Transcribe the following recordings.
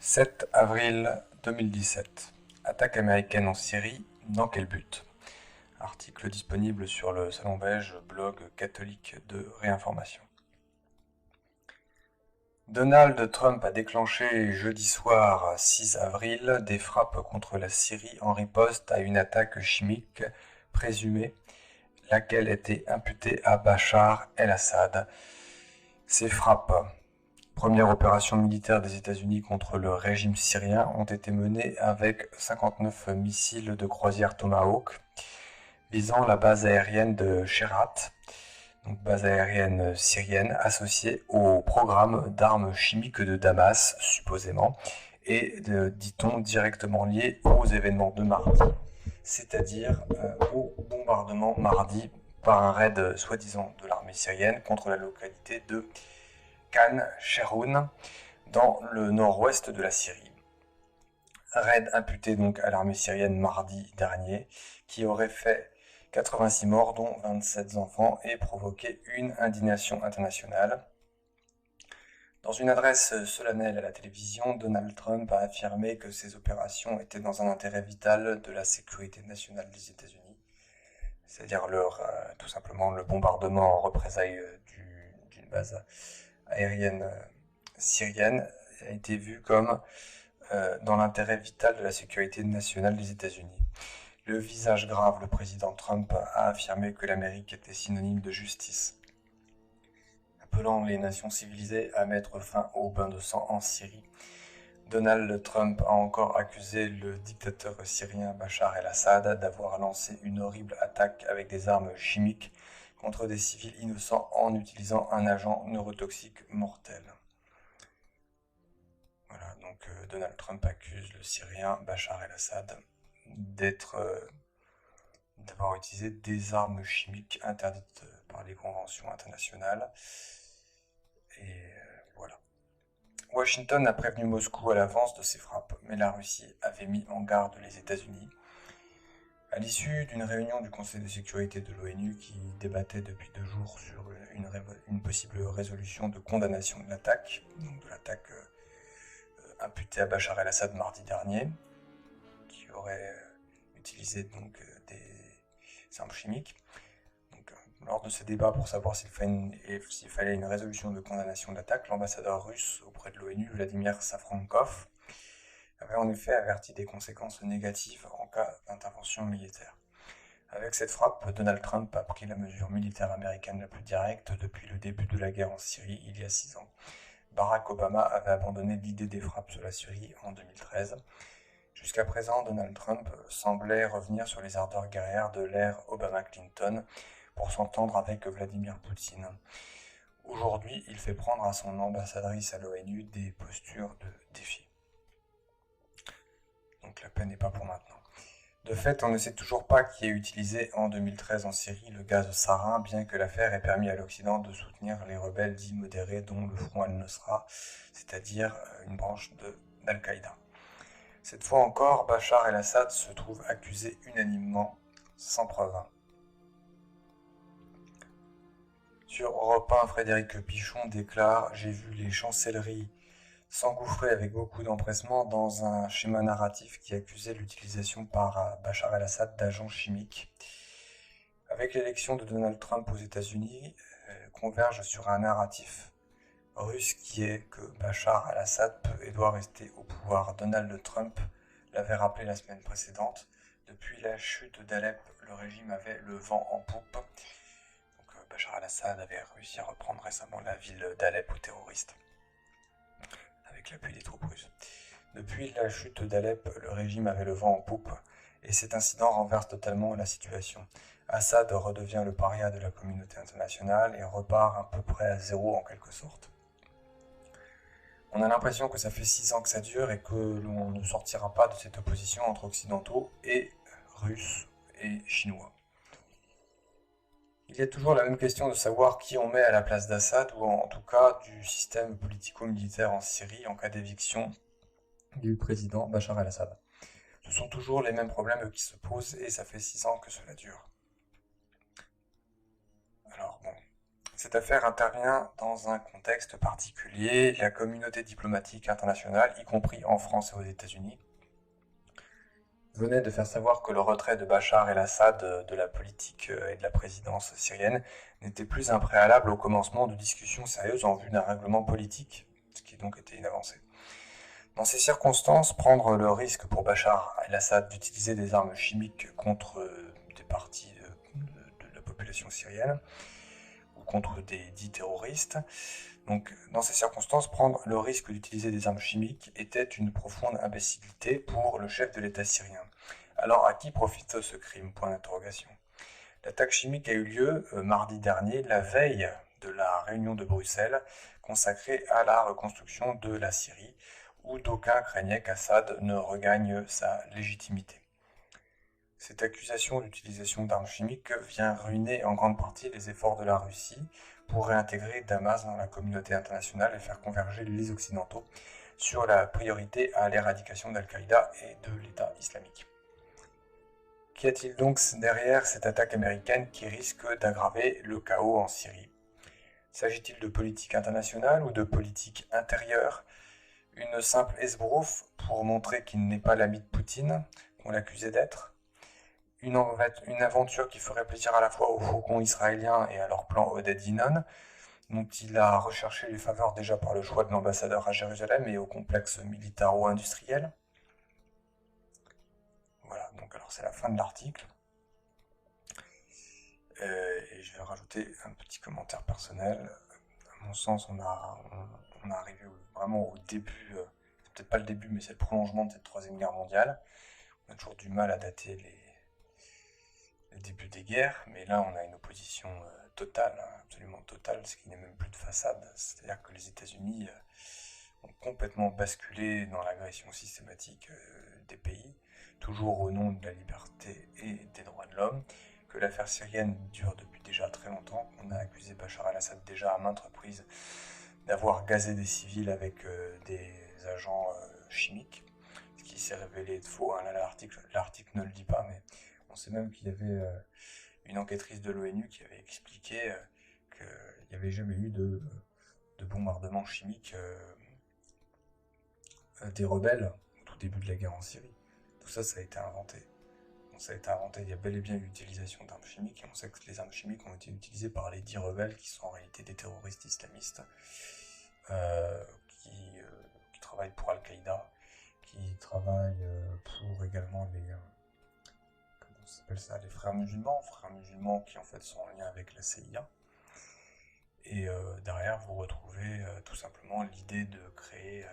7 avril 2017. Attaque américaine en Syrie, dans quel but? Article disponible sur le Salon Beige, blog catholique de réinformation. Donald Trump a déclenché jeudi soir 6 avril des frappes contre la Syrie en riposte à une attaque chimique présumée, laquelle était imputée à Bachar el-Assad. Ces frappes, première opération militaire des États-Unis contre le régime syrien, ont été menées avec 59 missiles de croisière Tomahawk visant la base aérienne de Sherat, donc base aérienne syrienne associée au programme d'armes chimiques de Damas, supposément, et dit-on directement lié aux événements de mardi, c'est-à-dire au bombardement mardi par un raid soi-disant de l'armée syrienne contre la localité de Khan Sheroun, dans le nord-ouest de la Syrie. Raid imputé donc à l'armée syrienne mardi dernier, qui aurait fait 86 morts, dont 27 enfants, et provoqué une indignation internationale. Dans une adresse solennelle à la télévision, Donald Trump a affirmé que ces opérations étaient dans un intérêt vital de la sécurité nationale des États-Unis, c'est-à-dire tout simplement le bombardement en représailles d'une base aérienne syrienne a été vu comme dans l'intérêt vital de la sécurité nationale des États-Unis. Le visage grave, le président Trump a affirmé que l'Amérique était synonyme de justice, appelant les nations civilisées à mettre fin au bain de sang en Syrie. Donald Trump a encore accusé le dictateur syrien Bachar el-Assad d'avoir lancé une horrible attaque avec des armes chimiques contre des civils innocents en utilisant un agent neurotoxique mortel. Voilà, donc Donald Trump accuse le Syrien Bachar el-Assad d'avoir utilisé des armes chimiques interdites par les conventions internationales. Et voilà. Washington a prévenu Moscou à l'avance de ces frappes, mais la Russie avait mis en garde les États-Unis. À l'issue d'une réunion du Conseil de sécurité de l'ONU qui débattait depuis 2 jours sur une possible résolution de condamnation de l'attaque, imputée à Bachar el-Assad mardi dernier, qui aurait utilisé donc des armes chimiques. Donc, lors de ce débat pour savoir s'il fallait une résolution de condamnation de l'attaque, l'ambassadeur russe auprès de l'ONU, Vladimir Safronkov, avait en effet averti des conséquences négatives en cas d'intervention militaire. Avec cette frappe, Donald Trump a pris la mesure militaire américaine la plus directe depuis le début de la guerre en Syrie il y a 6 ans. Barack Obama avait abandonné l'idée des frappes sur la Syrie en 2013. Jusqu'à présent, Donald Trump semblait revenir sur les ardeurs guerrières de l'ère Obama-Clinton pour s'entendre avec Vladimir Poutine. Aujourd'hui, il fait prendre à son ambassadrice à l'ONU des postures de défi. Donc la paix n'est pas pour maintenant. De fait, on ne sait toujours pas qui a utilisé en 2013 en Syrie le gaz sarin, bien que l'affaire ait permis à l'Occident de soutenir les rebelles dits modérés, dont le Front al-Nosra, c'est-à-dire une branche d'Al-Qaïda. Cette fois encore, Bachar el-Assad se trouve accusé unanimement, sans preuve. Sur Europe 1, Frédéric Pichon déclare « J'ai vu les chancelleries s'engouffrer avec beaucoup d'empressement dans un schéma narratif qui accusait l'utilisation par Bachar el-Assad d'agents chimiques. Avec l'élection de Donald Trump aux États-Unis, converge sur un narratif russe qui est que Bachar el-Assad peut et doit rester au pouvoir. Donald Trump l'avait rappelé la semaine précédente. Depuis la chute d'Alep, le régime avait le vent en poupe. Donc, Bachar el-Assad avait réussi à reprendre récemment la ville d'Alep aux terroristes, avec l'appui des troupes russes. Depuis la chute d'Alep, le régime avait le vent en poupe, et cet incident renverse totalement la situation. Assad redevient le paria de la communauté internationale et repart à peu près à zéro en quelque sorte. On a l'impression que ça fait 6 ans que ça dure et que l'on ne sortira pas de cette opposition entre occidentaux et russes et chinois. Il y a toujours la même question de savoir qui on met à la place d'Assad, ou en tout cas du système politico-militaire en Syrie en cas d'éviction du président Bachar el-Assad. Ce sont toujours les mêmes problèmes qui se posent et ça fait 6 ans que cela dure. Alors bon, Cette affaire intervient dans un contexte particulier. La communauté diplomatique internationale, y compris en France et aux États-Unis, venait de faire savoir que le retrait de Bachar el-Assad de la politique et de la présidence syrienne n'était plus un préalable au commencement de discussions sérieuses en vue d'un règlement politique, ce qui donc était une avancée. Dans ces circonstances, prendre le risque pour Bachar el-Assad d'utiliser des armes chimiques contre des parties de la population syrienne ou contre des dits terroristes, donc, dans ces circonstances, prendre le risque d'utiliser des armes chimiques était une profonde imbécilité pour le chef de l'État syrien. Alors, à qui profite ce crime? Point d'interrogation. L'attaque chimique a eu lieu mardi dernier, la veille de la réunion de Bruxelles consacrée à la reconstruction de la Syrie, où d'aucuns craignaient qu'Assad ne regagne sa légitimité. Cette accusation d'utilisation d'armes chimiques vient ruiner en grande partie les efforts de la Russie pour réintégrer Damas dans la communauté internationale et faire converger les Occidentaux sur la priorité à l'éradication d'Al-Qaïda et de l'État islamique. Qu'y a-t-il donc derrière cette attaque américaine qui risque d'aggraver le chaos en Syrie? S'agit-il de politique internationale ou de politique intérieure? Une simple esbrouffe pour montrer qu'il n'est pas l'ami de Poutine, qu'on l'accusait d'être? Une aventure qui ferait plaisir à la fois aux faucons israéliens et à leur plan Oded Yinon, dont il a recherché les faveurs déjà par le choix de l'ambassadeur à Jérusalem et au complexe militaro-industriel. Voilà, donc alors c'est la fin de l'article. Et je vais rajouter un petit commentaire personnel. À mon sens, on est arrivé vraiment au début, c'est peut-être pas le début, mais c'est le prolongement de cette Troisième Guerre mondiale. On a toujours du mal à dater les débuts des guerres, mais là on a une opposition totale, absolument totale, ce qui n'est même plus de façade. C'est-à-dire que les États-Unis ont complètement basculé dans l'agression systématique des pays, toujours au nom de la liberté et des droits de l'homme, que l'affaire syrienne dure depuis déjà très longtemps. On a accusé Bachar el-Assad déjà à maintes reprises d'avoir gazé des civils avec des agents chimiques, ce qui s'est révélé être faux. Là, l'article ne le dit pas, mais on sait même qu'il y avait une enquêtrice de l'ONU qui avait expliqué qu'il n'y avait jamais eu de bombardement chimique des rebelles au tout début de la guerre en Syrie. Tout ça, ça a été inventé. Donc, ça a été inventé, il y a bel et bien eu l'utilisation d'armes chimiques, et on sait que les armes chimiques ont été utilisées par les 10 rebelles qui sont en réalité des terroristes islamistes qui travaillent pour Al-Qaïda, qui travaillent pour également les frères musulmans qui en fait sont en lien avec la CIA. Et derrière, vous retrouvez tout simplement l'idée de créer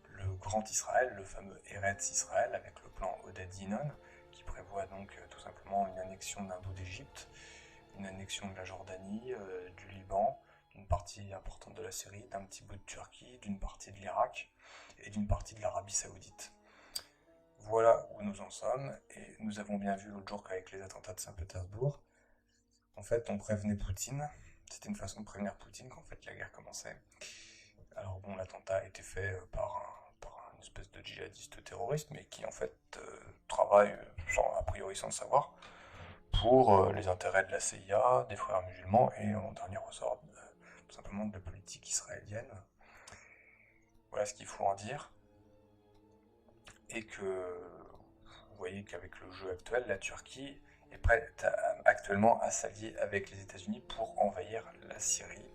le Grand Israël, le fameux Eretz Israël, avec le plan Oded Yinon, qui prévoit donc tout simplement une annexion d'un bout d'Égypte, une annexion de la Jordanie, du Liban, d'une partie importante de la Syrie, d'un petit bout de Turquie, d'une partie de l'Irak et d'une partie de l'Arabie Saoudite. Voilà où nous en sommes, et nous avons bien vu l'autre jour qu'avec les attentats de Saint-Pétersbourg, en fait, on prévenait Poutine, c'était une façon de prévenir Poutine qu'en fait la guerre commençait. Alors bon, l'attentat a été fait par une espèce de djihadiste terroriste, mais qui en fait travaille a priori sans le savoir, pour les intérêts de la CIA, des frères musulmans, et en dernier ressort tout simplement de la politique israélienne. Voilà ce qu'il faut en dire. Et que vous voyez qu'avec le jeu actuel, la Turquie est prête actuellement à s'allier avec les États-Unis pour envahir la Syrie.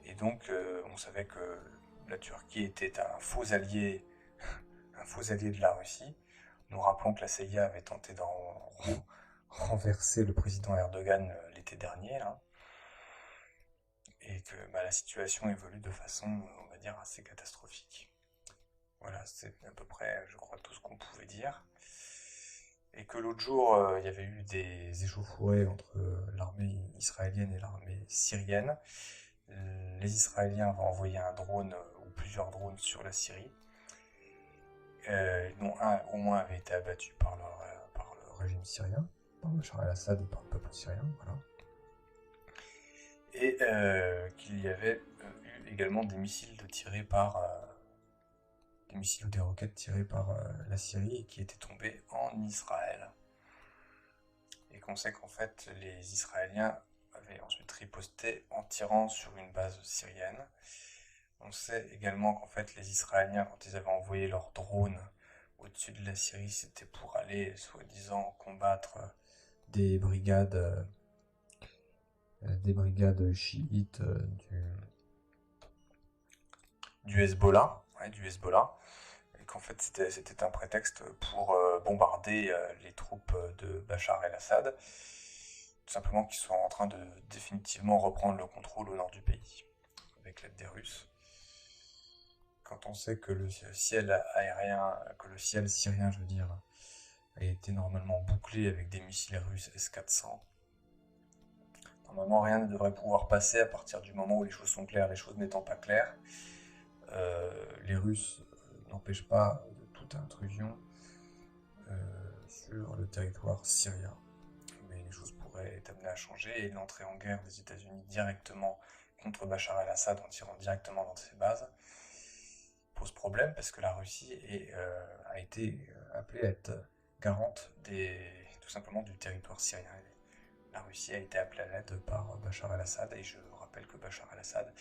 Et donc, on savait que la Turquie était un faux allié de la Russie. Nous rappelons que la CIA avait tenté d'en renverser le président Erdogan l'été dernier, là, et que la situation évolue de façon, on va dire, assez catastrophique. Voilà, c'est à peu près, je crois, tout ce qu'on pouvait dire. Et que l'autre jour, il y avait eu des échauffourées entre l'armée israélienne et l'armée syrienne. Les Israéliens avaient envoyé un drone ou plusieurs drones sur la Syrie, dont un au moins avait été abattu par le régime syrien, par Bachar el-Assad et par le peuple syrien, voilà. Et qu'il y avait eu également des missiles des missiles ou des roquettes tirées par la Syrie et qui étaient tombées en Israël. Et qu'on sait qu'en fait les Israéliens avait ensuite riposté en tirant sur une base syrienne. On sait également qu'en fait les Israéliens, quand ils avaient envoyé leurs drones au-dessus de la Syrie, c'était pour aller soi-disant combattre des brigades chiites du Hezbollah, ouais, et qu'en fait c'était un prétexte pour bombarder les troupes de Bachar el-Assad, tout simplement qu'ils sont en train de définitivement reprendre le contrôle au nord du pays, avec l'aide des Russes. Quand on sait que le ciel aérien, que le ciel syrien, je veux dire, a été normalement bouclé avec des missiles russes S-400, normalement rien ne devrait pouvoir passer à partir du moment où les choses sont claires. Les choses n'étant pas claires, les Russes n'empêchent pas toute intrusion sur le territoire syrien. Mais les choses pourraient être amenées à changer et l'entrée en guerre des États-Unis directement contre Bachar el-Assad en tirant directement dans ses bases pose problème parce que la Russie a été appelée à être garante tout simplement du territoire syrien. La Russie a été appelée à l'aide par Bachar el-Assad et je rappelle que Bachar el-Assad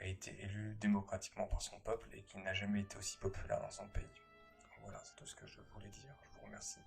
a été élu démocratiquement par son peuple et qu'il n'a jamais été aussi populaire dans son pays. Voilà, c'est tout ce que je voulais dire. Je vous remercie.